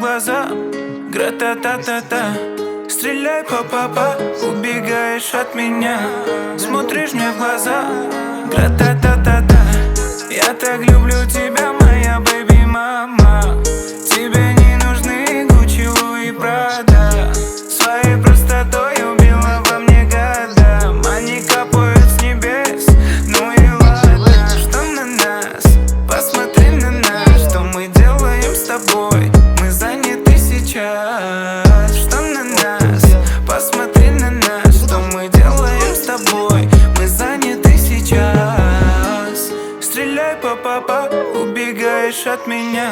глаза. Гра-та-та-та-та. Стреляй, па-па-па, убегаешь от меня. Смотришь мне в глаза. Гра-та-та-та-та. Я так люблю тебя, моя бэби-мама. Тебе не нужны Гуччи, Луи, Прада. Своей простотой убила во мне года. Они капают с небес, ну и ладно. Что на нас? Посмотри на нас. Что мы делаем с тобой? Мы заняты сейчас. Что на нас? Посмотри на нас. Что мы делаем с тобой? Мы заняты сейчас. Стреляй, па-па-па, убегаешь от меня.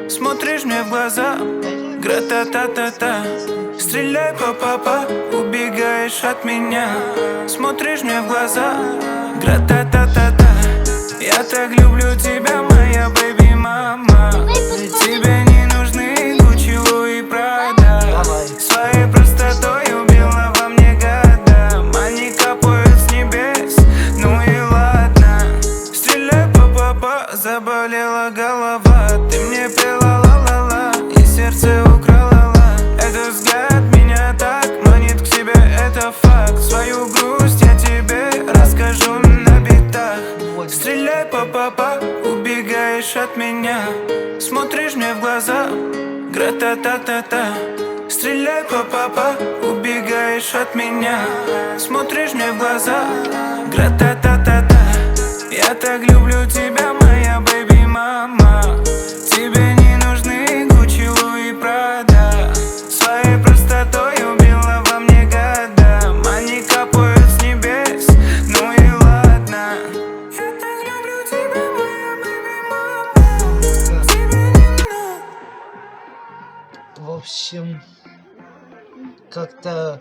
Смотришь мне в глаза. Гра-та-та-та-та. Стреляй, па-па-па, убегаешь от меня. Смотришь мне в глаза. Гра-та-та-та-та. Я так люблю тебя, моя бэби-мама. Тебе не нужны Гуччи, Луи, Прада. Своей простотой убила во мне года. Они капают с небес, ну и ладно. Стреляй, па-па-па, заболела голова. Ты мне пела ла-ла-ла и сердце украла. Этот взгляд меня так манит к себе, это факт. Свою грусть я тебе расскажу на битах. Стреляй, па-па-па, убегаешь от меня. Смотришь мне в глаза. Гра-та-та-та-та. Стреляй, па-па-па, убегаешь от меня. Смотришь мне в глаза. Гра-та-та-та-та. Я так люблю тебя, моя бэби-мама. Тебе не нужны Гуччи, Луи, Прада. Своей простотой убила во мне года. Они капают с небес, ну и ладно. Я так люблю тебя, моя бэби-мама. Тебе не нужно. В общем, как-то